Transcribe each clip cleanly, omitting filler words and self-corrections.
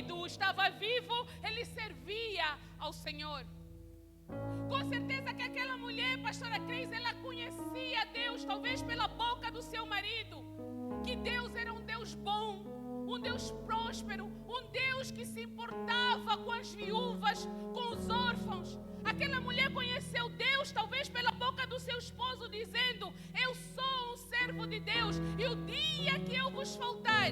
marido estava vivo, ele servia ao Senhor. Com certeza que aquela mulher, pastora Cris, ela conhecia Deus, talvez pela boca do seu marido, que Deus era um Deus bom, um Deus próspero, um Deus que se importava com as viúvas, com os órfãos. Aquela mulher conheceu Deus, talvez pela boca do seu esposo, dizendo: eu sou um servo de Deus, e o dia que eu vos faltar,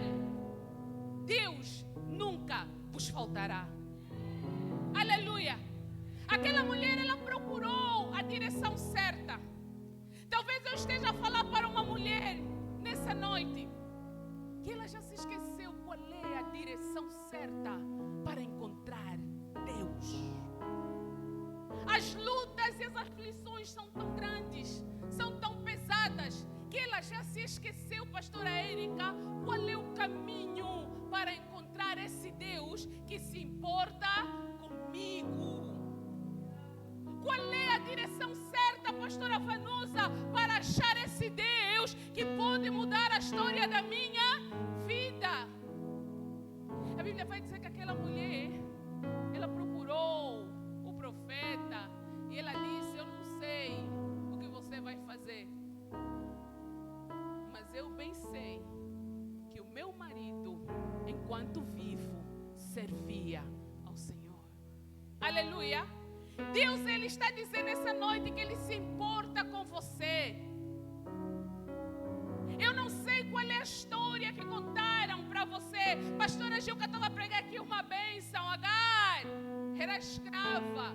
Deus nunca vos faltará. Aleluia! Aquela mulher, ela procurou a direção certa. Talvez eu esteja a falar para uma mulher nessa noite que ela já se esqueceu qual é a direção certa para encontrar Deus. As lutas e as aflições são tão grandes, são tão pesadas, que ela já se esqueceu, pastora Érica, qual é o caminho para encontrar esse Deus que se importa comigo. Qual é a direção certa, pastora Vanusa, para achar esse Deus que pode mudar a história da minha vida? A Bíblia vai dizer que aquela mulher, ela procurou o profeta e ela disse: eu não sei o que você vai fazer, mas eu bem sei que o meu marido, enquanto vivo, servia ao Senhor. Aleluia! Deus, Ele está dizendo essa noite que Ele se importa com você. Eu não sei qual é a história que contaram para você. Pastora Gilca estava a pregar aqui uma bênção. Agar era escrava,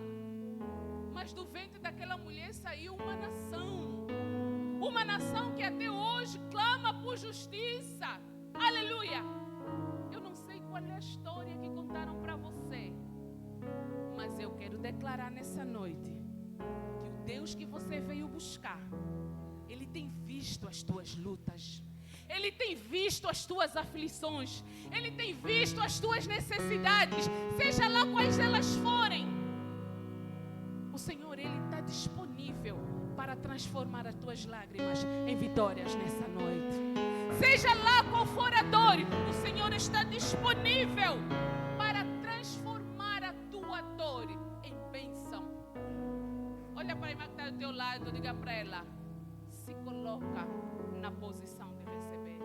mas do ventre daquela mulher saiu uma nação. Uma nação que até hoje clama por justiça. Aleluia! Eu não sei qual é a história que contaram para você, mas eu quero declarar nessa noite que o Deus que você veio buscar, Ele tem visto as tuas lutas, Ele tem visto as tuas aflições, Ele tem visto as tuas necessidades, seja lá quais elas forem. O Senhor, Ele está disponível para transformar as tuas lágrimas em vitórias nessa noite. Seja lá qual for a dor, o Senhor está disponível para transformar a tua dor em bênção. Olha para a irmã que está do teu lado, diga para ela: se coloca na posição de receber.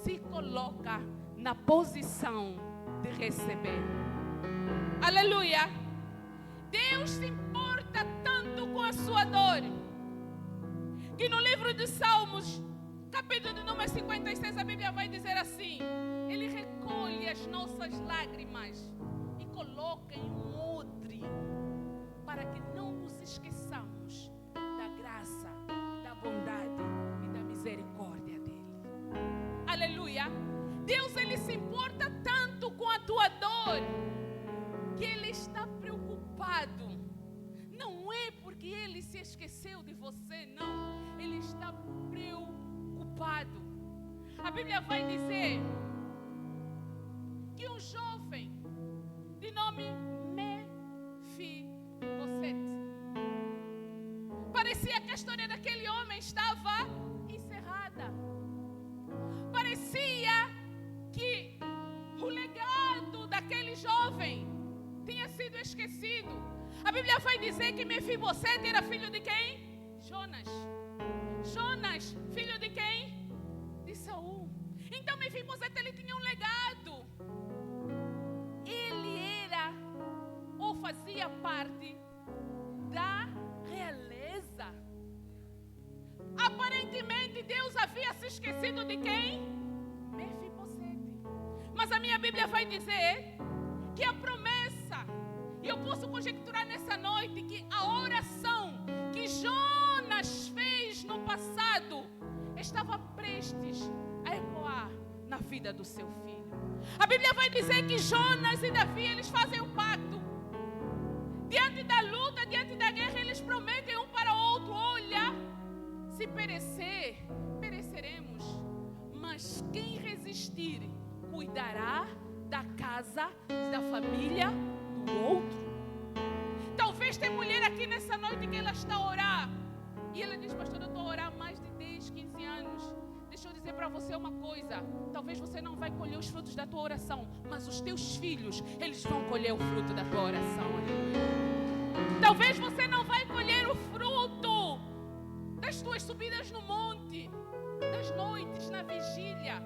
Se coloca na posição de receber. Aleluia! Deus se importa tanto com a sua dor, que no livro de Salmos, capítulo de número 56, a Bíblia vai dizer assim: Ele recolhe as nossas lágrimas e coloca em um odre, para que não nos esqueçamos da graça, da bondade e da misericórdia dEle. Aleluia! Deus, Ele se importa tanto com a tua dor, que Ele está preocupado. Não é porque Ele se esqueceu de você, não. Ele está preocupado. A Bíblia vai dizer que um jovem de nome Mefibosete, parecia que a história daquele homem estava encerrada. Parecia que o legado daquele jovem tinha sido esquecido. A Bíblia vai dizer que Mefibosete era filho de quem? Jonas. Jonas, filho de quem? De Saul. Então Mefibosete, ele tinha um legado. Ele era ou fazia parte da realeza. Aparentemente Deus havia se esquecido de quem? Mefibosete. Mas a minha Bíblia vai dizer que a promessa, e eu posso conjecturar nessa noite, que a oração que Jonas fez no passado estava prestes a ecoar na vida do seu filho. A Bíblia vai dizer que Jonas e Davi, eles fazem um pacto. Diante da luta, diante da guerra, eles prometem um para o outro: olha, se perecer, pereceremos, mas quem resistir cuidará da casa, da família do outro. Talvez tem mulher aqui nessa noite que ela está a orar e ela diz: pastor, eu estou a orar há mais de 10, 15 anos. Deixa eu dizer para você uma coisa. Talvez você não vai colher os frutos da tua oração, mas os teus filhos, eles vão colher o fruto da tua oração. Aleluia. Talvez você não vai colher o fruto das tuas subidas no monte, das noites na vigília,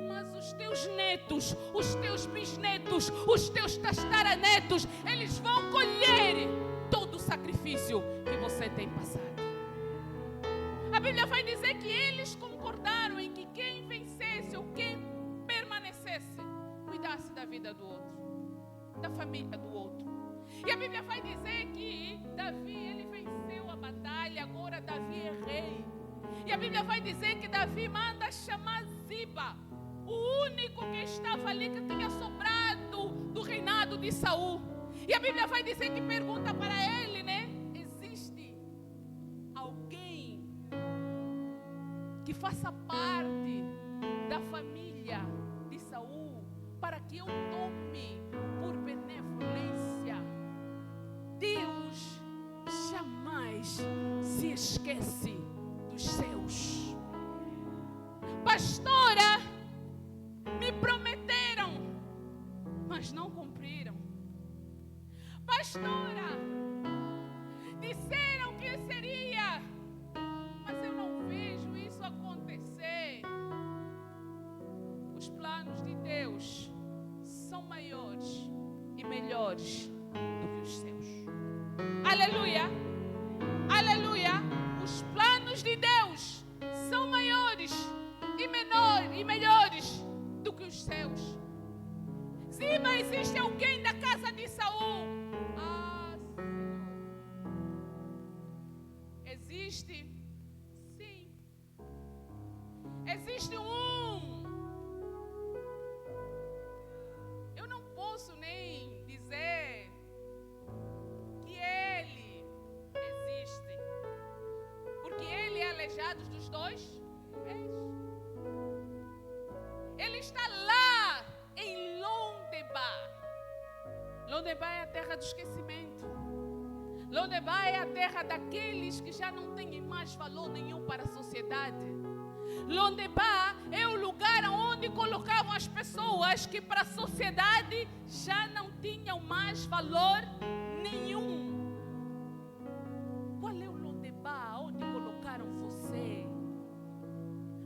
mas os teus netos, os teus bisnetos, os teus tastaranetos, eles vão colher todo o sacrifício que você tem passado. A Bíblia vai dizer que eles concordaram em que quem vencesse ou quem permanecesse cuidasse da vida do outro, da família do outro. E a Bíblia vai dizer que Davi, ele venceu a batalha, agora Davi é rei. E a Bíblia vai dizer que Davi manda chamar Ziba, o único que estava ali, que tinha sobrado do reinado de Saul. E a Bíblia vai dizer que pergunta para ele, né? Existe alguém que faça parte da família de Saul para que eu tome por benevolência? Deus jamais se esquece dos seus. Pastora, me prometeram, mas não cumpriram. Pastora, disseram que seria, mas eu não vejo isso acontecer. Os planos de Deus são maiores e melhores do que os seus. Aleluia, aleluia. Os planos de Deus são maiores e melhores do que os seus. Ziba, existe alguém da casa de Saul? Ah, Senhor. Existe? Sim. Existe um. Eu não posso nem dizer que ele existe, porque ele é aleijado dos dois pés. Ele está lá em Lodebar. Lodebar é a terra do esquecimento. Lodebar é a terra daqueles que já não têm mais valor nenhum para a sociedade. Lodebar é o lugar onde colocavam as pessoas que para a sociedade já não tinham mais valor nenhum. Qual é o Lodebar onde colocaram você?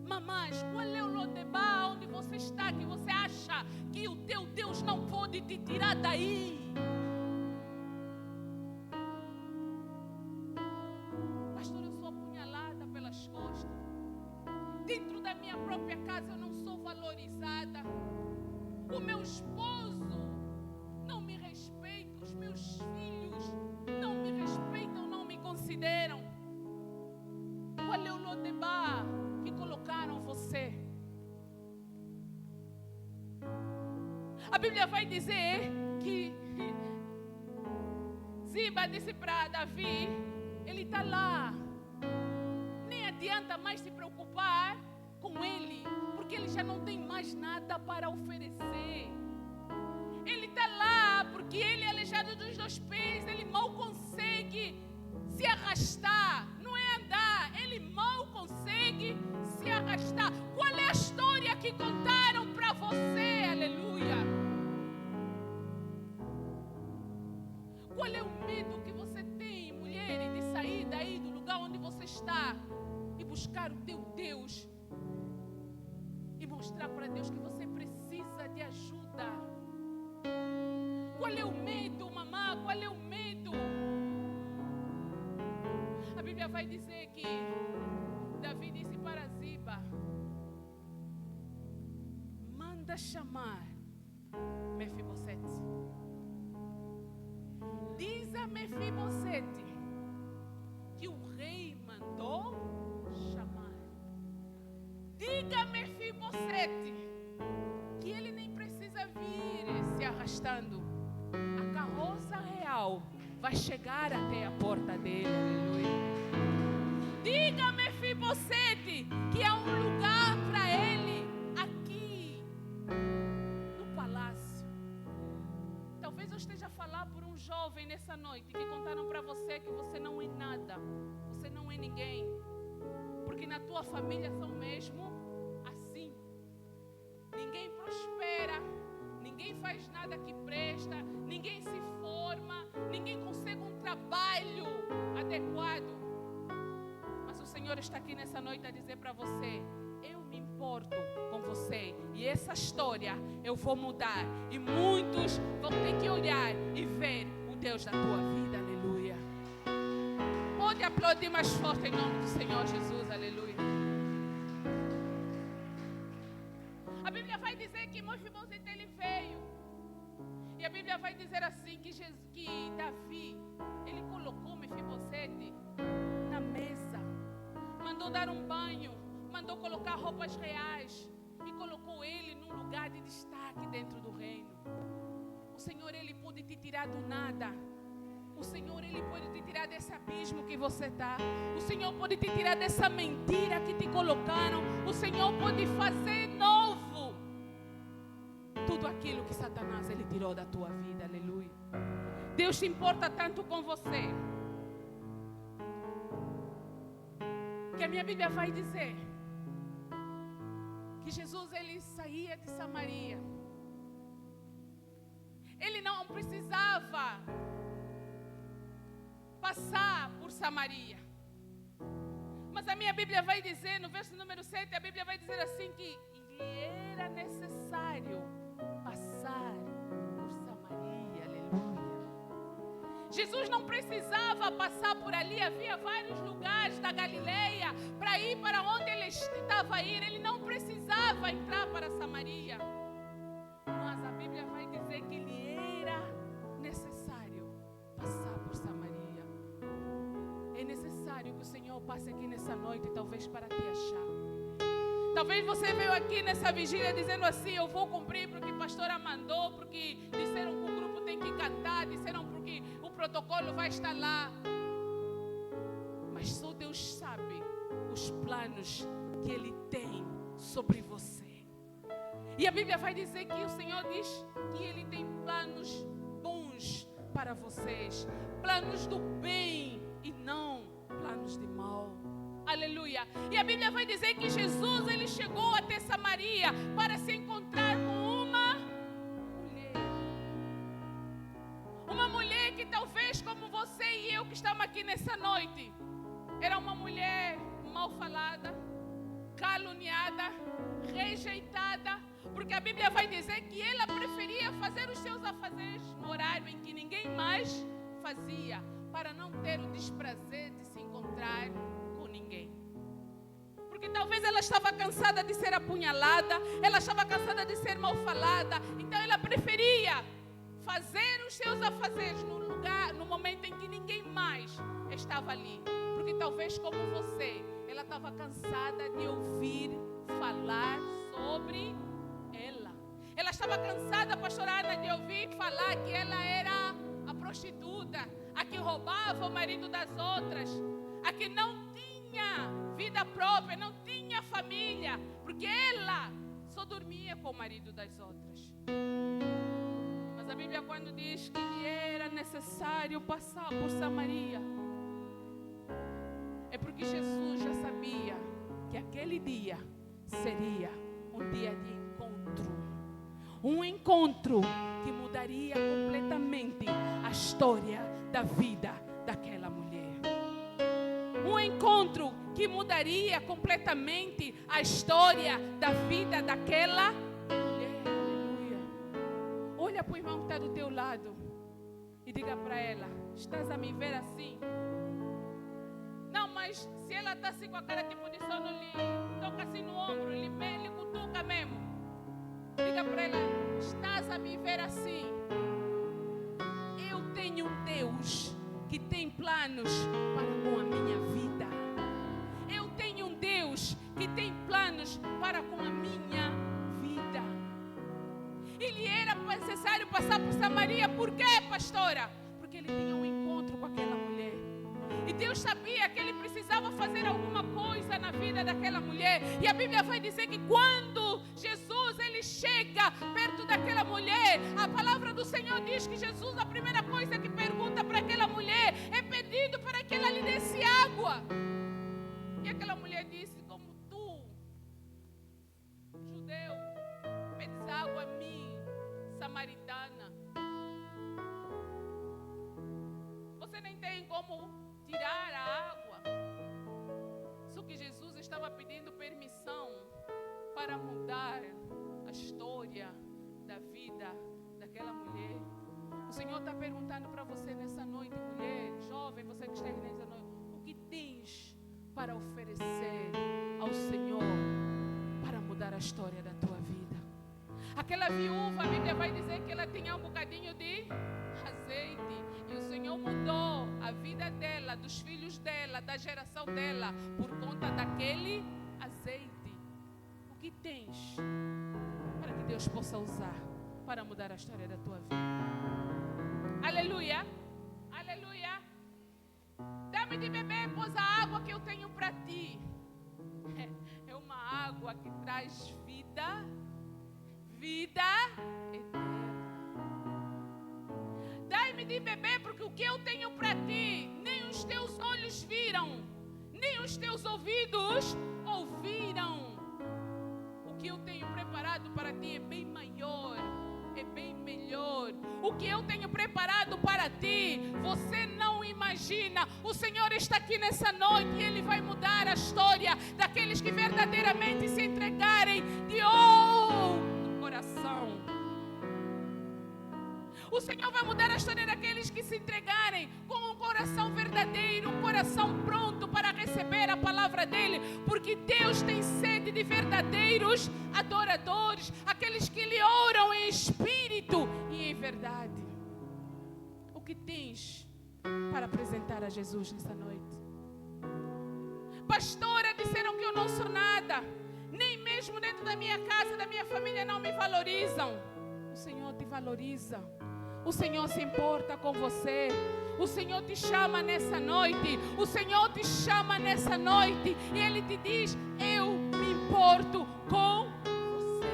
Mamães, qual é o Lodebar onde você está, que você acha que o teu Deus não pode te tirar daí? Pastor, eu sou apunhalada pelas costas. Dentro da minha própria casa eu não sou valorizada. O meu esposo não me respeita, os meus filhos não me respeitam, não me consideram. Qual é o Lodebar que colocaram você? A Bíblia vai dizer que Ziba disse para Davi, ele está lá, nem adianta mais se preocupar com ele, porque ele já não tem mais nada para oferecer. Ele está lá porque ele é aleijado dos dois pés, ele mal consegue se arrastar, não é andar, ele mal consegue se arrastar. Qual é a história que contaram para você? Aleluia. Qual é o medo que você tem, mulher, de sair daí do lugar onde você está e buscar o teu Deus e mostrar para Deus que você precisa de ajuda? Qual é o medo, mamã? Qual é o medo? A Bíblia vai dizer que Davi disse para Ziba, manda chamar Mefibosete. Diz a Mefibosete que o rei mandou chamar. Diga a Mefibosete que ele nem precisa vir se arrastando. A carroça real vai chegar até a porta dele. Aleluia. Diga a Mefibosete que há um lugar para ele aqui no palácio. Talvez eu esteja a falar por um jovem nessa noite que contaram para você que você não é nada, você não é ninguém, porque na tua família são mesmo Senhor está aqui nessa noite a dizer para você: eu me importo com você, e essa história eu vou mudar, e muitos vão ter que olhar e ver o Deus da tua vida. Aleluia. Pode aplaudir mais forte em nome do Senhor Jesus. Aleluia. A Bíblia vai dizer que Mefibosete ele veio, e a Bíblia vai dizer assim que Davi ele colocou Mefibosete na mesa, mandou dar um banho, mandou colocar roupas reais e colocou ele num lugar de destaque dentro do reino. O Senhor ele pode te tirar do nada. O Senhor ele pode te tirar desse abismo que você está. O Senhor pode te tirar dessa mentira que te colocaram. O Senhor pode fazer novo tudo aquilo que Satanás ele tirou da tua vida. Aleluia. Deus se importa tanto com você que a minha Bíblia vai dizer que Jesus ele saía de Samaria. Ele não precisava passar por Samaria. Mas a minha Bíblia vai dizer, no verso número 7, a Bíblia vai dizer assim que lhe era necessário passar por Samaria. Aleluia. Jesus não precisava passar por ali. Havia vários lugares da Galileia para ir para onde ele estava a ir. Ele não precisava entrar para Samaria. Mas a Bíblia vai dizer que lhe era necessário passar por Samaria. É necessário que o Senhor passe aqui nessa noite, talvez para te achar. Talvez você veio aqui nessa vigília dizendo assim: eu vou cumprir porque a pastora mandou, porque disseram que o grupo tem que cantar, disseram porque o protocolo vai estar lá. Mas só Deus sabe os planos que Ele tem sobre você. E a Bíblia vai dizer que o Senhor diz que Ele tem planos bons para vocês, planos do bem e não planos de mal. Aleluia. E a Bíblia vai dizer que Jesus ele chegou até Samaria para se encontrar com uma mulher que talvez como você e eu que estamos aqui nessa noite, era uma mulher mal falada, caluniada, rejeitada, porque a Bíblia vai dizer que ela preferia fazer os seus afazeres no horário em que ninguém mais fazia, para não ter o desprazer de se encontrar com ninguém. Porque talvez ela estava cansada de ser apunhalada, ela estava cansada de ser mal falada, então ela preferia fazer os seus afazeres no momento em que ninguém mais estava ali. Porque talvez como você, ela estava cansada de ouvir falar sobre ela. Ela estava cansada, pastora Ana, de ouvir falar que ela era a prostituta, a que roubava o marido das outras, a que não tinha vida própria, não tinha família, porque ela só dormia com o marido das outras. Mas a Bíblia quando diz que lhe era necessário passar por Samaria, é porque Jesus já sabia que aquele dia seria um dia de encontro. Um encontro que mudaria completamente a história da vida daquela mulher. Um encontro que mudaria completamente a história da vida daquela mulher. Aleluia. Olha para o irmão que está do teu lado e diga para ela: estás a me ver assim? Não, mas se ela está assim com a cara tipo de sono, lhe toca assim no ombro, lhe cutuca mesmo. Diga para ela: estás a me ver assim? Eu tenho um Deus que tem planos para com a minha vida. Eu tenho um Deus que tem planos para com a minha vida. Ele era necessário passar por Samaria. Por quê, pastora? Porque ele tinha um encontro com aquela mulher. E Deus sabia que ele precisava fazer alguma coisa na vida daquela mulher. E a Bíblia vai dizer que quando Jesus ele chega perto daquela mulher, a palavra do Senhor diz que Jesus, a primeira coisa que pergunta para aquela mulher é pedindo para que ela lhe desse água. E aquela mulher disse: como tu, judeu, pedes água a mim, samaritana? Você nem tem como tirar a água. Só que para mudar a história da vida daquela mulher. O Senhor está perguntando para você nessa noite, mulher, jovem, você que está aí nessa noite, o que tens para oferecer ao Senhor para mudar a história da tua vida? Aquela viúva, a Bíblia vai dizer que ela tinha um bocadinho de azeite, e o Senhor mudou a vida dela, dos filhos dela, da geração dela, por conta daquele azeite. O que tens para que Deus possa usar para mudar a história da tua vida? Aleluia, aleluia. Dá-me de beber, pois a água que eu tenho para ti é uma água que traz vida eterna. Dai-me de beber, porque o que eu tenho para ti, nem os teus olhos viram, nem os teus ouvidos ouviram. O que eu tenho preparado para ti é bem maior, é bem melhor. O que eu tenho preparado para ti, você não imagina. O Senhor está aqui nessa noite e Ele vai mudar a história daqueles que verdadeiramente se entregarem de coração. O Senhor vai mudar a história daqueles que se entregarem com um coração verdadeiro, um coração pronto para receber a palavra dEle, porque Deus tem sede de verdadeiros adoradores, aqueles que lhe oram em espírito e em verdade. O que tens para apresentar a Jesus nessa noite? Pastora, disseram que eu não sou nada, nem mesmo dentro da minha casa, da minha família não me valorizam. O Senhor te valoriza. O Senhor se importa com você. O Senhor te chama nessa noite. O Senhor te chama nessa noite. E Ele te diz: eu me importo com você.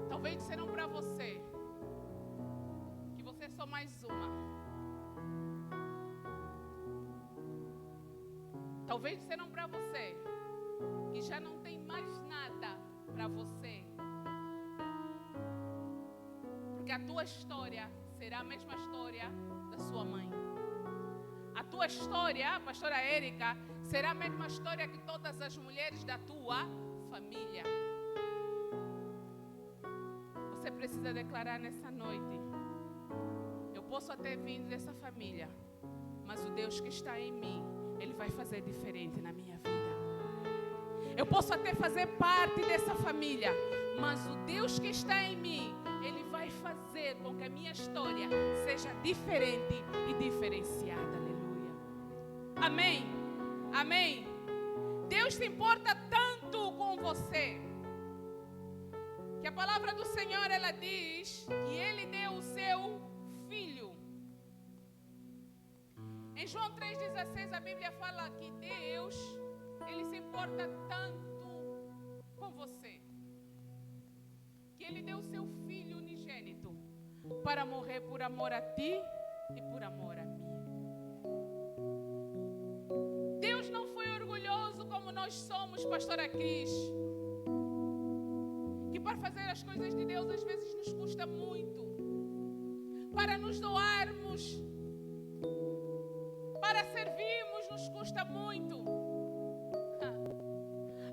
Talvez disseram para você que você é só mais uma. Talvez disseram para você que já não tem mais nada para você, porque a tua história será a mesma história da sua mãe. A tua história, pastora Érica, será a mesma história que todas as mulheres da tua família. Você precisa declarar nessa noite: eu posso até vir dessa família, mas o Deus que está em mim, Ele vai fazer diferente na minha vida. Eu posso até fazer parte dessa família, mas o Deus que está em mim, Ele vai fazer com que a minha história seja diferente e diferenciada. Aleluia. Amém. Amém. Deus se importa tanto com você, que a palavra do Senhor, ela diz que Ele deu o seu Filho. Em João 3,16 a Bíblia fala que Deus, Ele se importa tanto com você, que Ele deu o seu Filho unigênito para morrer por amor a ti e por amor a mim. Deus não foi orgulhoso como nós somos, pastora Cris, que para fazer as coisas de Deus às vezes nos custa muito, para nos doarmos, para servirmos nos custa muito.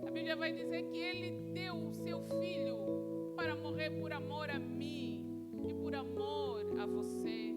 A Bíblia vai dizer que Ele deu o seu Filho para morrer por amor a mim e por amor a você.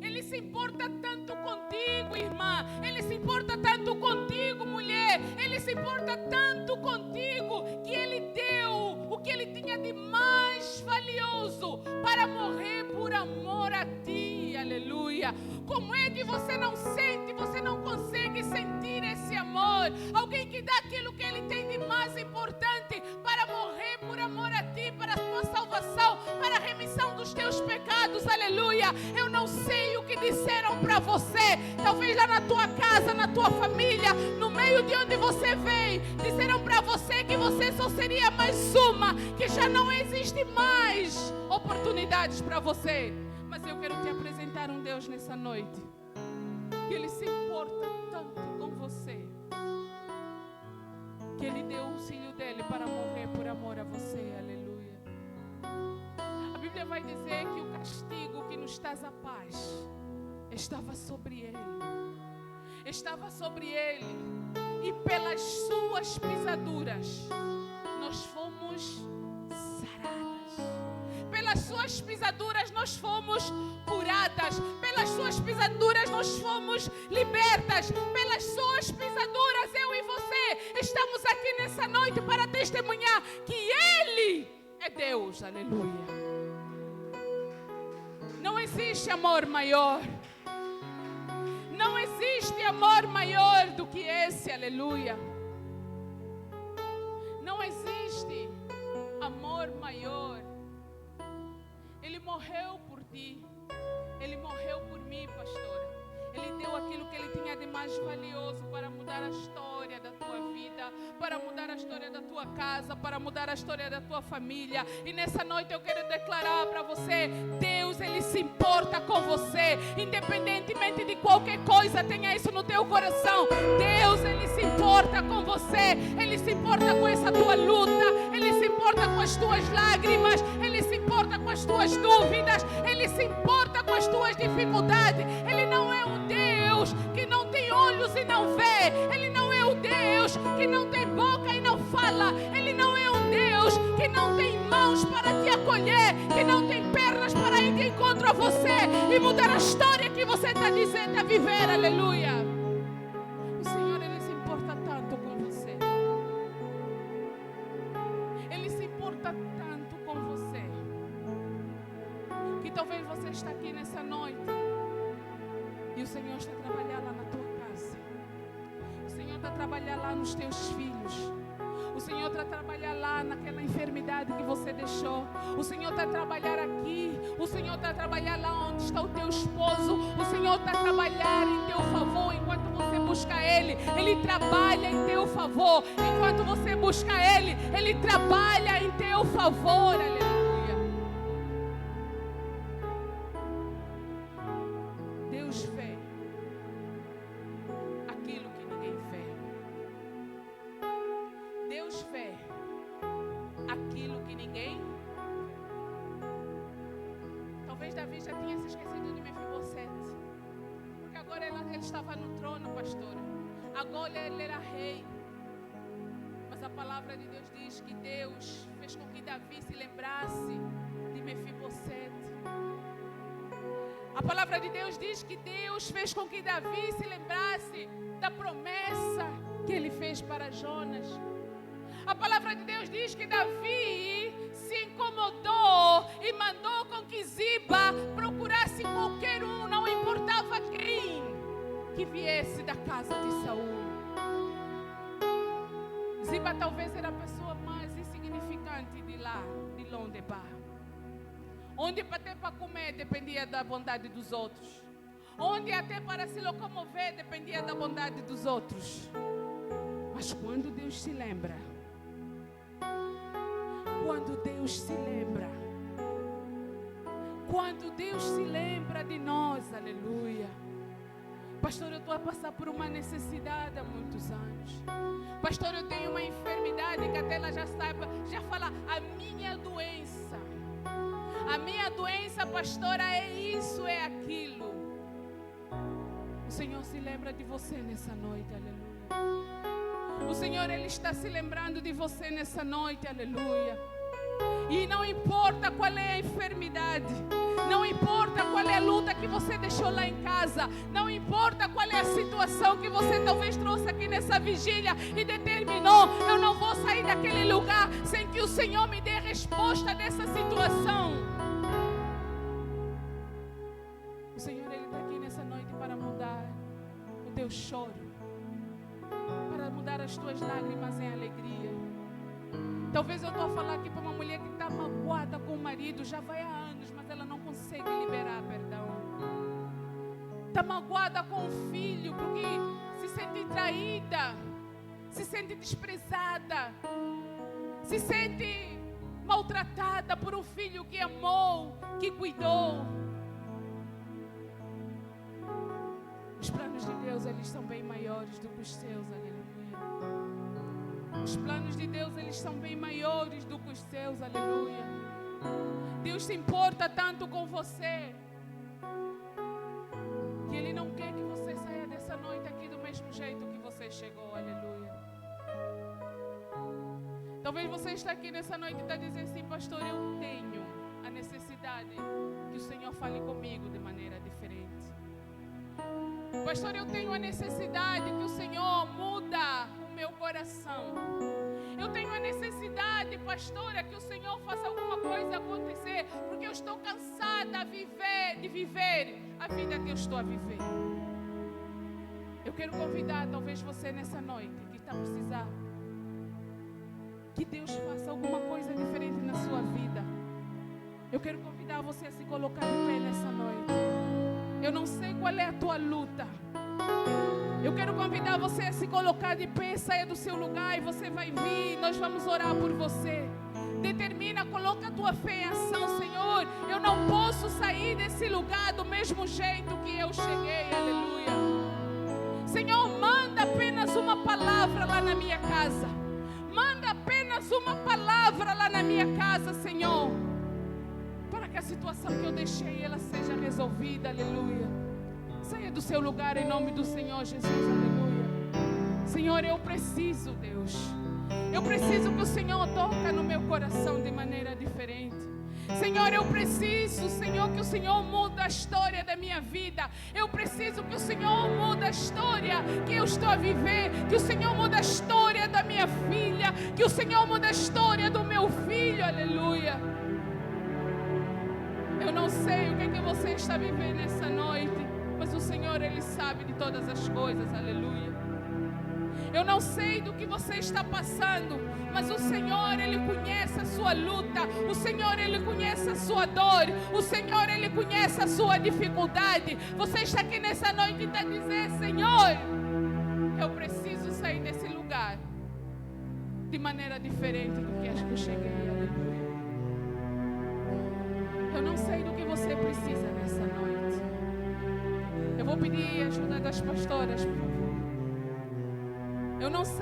Ele se importa tanto contigo, irmã. Ele se importa tanto contigo, mulher. Ele se importa tanto contigo que Ele deu o que Ele tinha de mais valioso para morrer por amor a ti. Aleluia. Como é que você não sente, você não consegue sentir esse amor? Alguém que dá aquilo que Ele tem de mais importante para morrer por amor a ti, para a tua salvação, para a remissão dos teus pecados. Aleluia. Eu não sei o que disseram para você, talvez lá na tua casa, na tua família, no meio de onde você vem, disseram para você que você só seria mais uma, que já não existe mais oportunidades para você. Mas eu quero te apresentar um Deus nessa noite, que Ele se importa tanto com você, que Ele deu o filho dele para morrer por amor a você. Aleluia. A Bíblia vai dizer que o castigo que nos traz a paz estava sobre ele. Estava sobre ele. E pelas suas pisaduras nós fomos saradas. Pelas suas pisaduras nós fomos curadas. Pelas suas pisaduras nós fomos libertas. Pelas suas pisaduras eu e você estamos aqui nessa noite para testemunhar que Ele é Deus. Aleluia. Não existe amor maior. Não existe amor maior do que esse. Aleluia. Não existe amor maior. Ele morreu por ti. Ele morreu por mim, pastora. Ele deu aquilo que Ele tinha de mais valioso para mudar a história da tua vida, para mudar a história da tua casa, para mudar a história da tua família. E nessa noite eu quero declarar para você: Deus, Ele se importa com você, independentemente de qualquer coisa, tenha isso no teu coração. Deus, Ele se importa com você. Ele se importa com essa tua luta. Ele se importa com as tuas lágrimas. Ele se importa com as tuas dúvidas. Ele se importa com as tuas dificuldades. Ele não é um Deus que não tem olhos e não vê. Ele não é um Deus que não tem boca e não fala. Ele não é um Deus que não tem mãos para te acolher, que não tem pernas para ir de encontro a você e mudar a história que você está dizendo a viver. Aleluia. O Senhor, Ele se importa tanto com você. Ele se importa tanto com você que talvez você está aqui nessa noite e o Senhor está a trabalhar lá na tua casa. O Senhor está a trabalhar lá nos teus filhos. O Senhor está a trabalhar lá naquela enfermidade que você deixou. O Senhor está a trabalhar aqui. O Senhor está a trabalhar lá onde está o teu esposo. O Senhor está a trabalhar em teu favor enquanto você busca Ele. Ele trabalha em teu favor. Enquanto você busca Ele, Ele trabalha em teu favor. Aleluia. Deus vê aquilo que ninguém vê. Deus vê aquilo que ninguém. Talvez Davi já tinha se esquecido de Mefibosete, porque agora ele estava no trono, pastora. Agora ele era rei. Mas a palavra de Deus diz que Deus fez com que Davi se lembrasse de Mefibosete. A palavra de Deus diz que Deus fez com que Davi se lembrasse da promessa que ele fez para Jonas. A palavra de Deus diz que Davi se incomodou e mandou com que Ziba procurasse qualquer um, não importava quem, que viesse da casa de Saul. Ziba talvez era a pessoa mais insignificante de lá, de Londebar, onde até para comer dependia da bondade dos outros, onde até para se locomover dependia da bondade dos outros. Mas quando Deus se lembra, quando Deus se lembra, quando Deus se lembra de nós, aleluia. Pastor, eu estou a passar por uma necessidade há muitos anos. Pastor, eu tenho uma enfermidade que até ela já saiba, já fala a minha doença. A minha doença, pastora, é isso, é aquilo. O Senhor se lembra de você nessa noite, aleluia. O Senhor, Ele está se lembrando de você nessa noite, aleluia. E não importa qual é a enfermidade, não importa qual é a luta que você deixou lá em casa, não importa qual é a situação que você talvez trouxe aqui nessa vigília e determinou: eu não vou sair daquele lugar sem que o Senhor me dê resposta dessa situação. O Senhor, Ele está aqui nessa noite para mudar o teu choro, para mudar as tuas lágrimas em alegria. Talvez eu estou a falar aqui para uma mulher que está magoada com o marido, já vai há anos, mas ela não consegue liberar perdão. Está magoada com o filho, porque se sente traída, se sente desprezada, se sente maltratada por um filho que amou, que cuidou. Os planos de Deus, eles são bem maiores do que os seus, aleluia. Os planos de Deus, eles são bem maiores do que os seus, aleluia. Deus se importa tanto com você Que Ele não quer que você saia dessa noite aqui do mesmo jeito que você chegou. Aleluia. Talvez você está aqui nessa noite e está dizendo assim: pastor, eu tenho a necessidade que o Senhor fale comigo de maneira diferente. Pastor, eu tenho a necessidade que o Senhor muda o meu coração. Eu tenho a necessidade, pastora, que o Senhor faça alguma coisa acontecer, porque eu estou cansada de viver a vida que eu estou a viver. Eu quero convidar talvez você nessa noite que está precisando que Deus faça alguma coisa diferente na sua vida. Eu quero convidar você a se colocar de pé nessa noite. Eu não sei qual é a tua luta. Eu quero convidar você a se colocar de pé, saia do seu lugar e você vai vir. Nós vamos orar por você. Determina, coloca a tua fé em ação. Senhor, eu não posso sair desse lugar do mesmo jeito que eu cheguei. Aleluia. Senhor, manda apenas uma palavra lá na minha casa. Manda apenas uma palavra lá na minha casa, Senhor, para que a situação que eu deixei, ela seja resolvida. Aleluia. Saia do seu lugar em nome do Senhor Jesus. Aleluia. Senhor, eu preciso, Deus. Eu preciso que o Senhor toque no meu coração de maneira diferente. Senhor, eu preciso, Senhor, que o Senhor mude a história da minha vida. Eu preciso que o Senhor mude a história que eu estou a viver. Que o Senhor mude a história da minha filha. Que o Senhor mude a história do meu filho. Aleluia. Eu não sei o que você está vivendo nessa noite, mas o Senhor, Ele sabe de todas as coisas. Aleluia. Eu não sei do que você está passando, mas o Senhor, Ele conhece a sua luta. O Senhor, Ele conhece a sua dor. O Senhor, Ele conhece a sua dificuldade. Você está aqui nessa noite e está dizendo: Senhor, eu preciso sair desse lugar de maneira diferente do que acho que eu cheguei. Aleluia. Eu não sei do que você precisa nessa noite. Eu vou pedir a ajuda das pastoras, por favor. Eu não sei.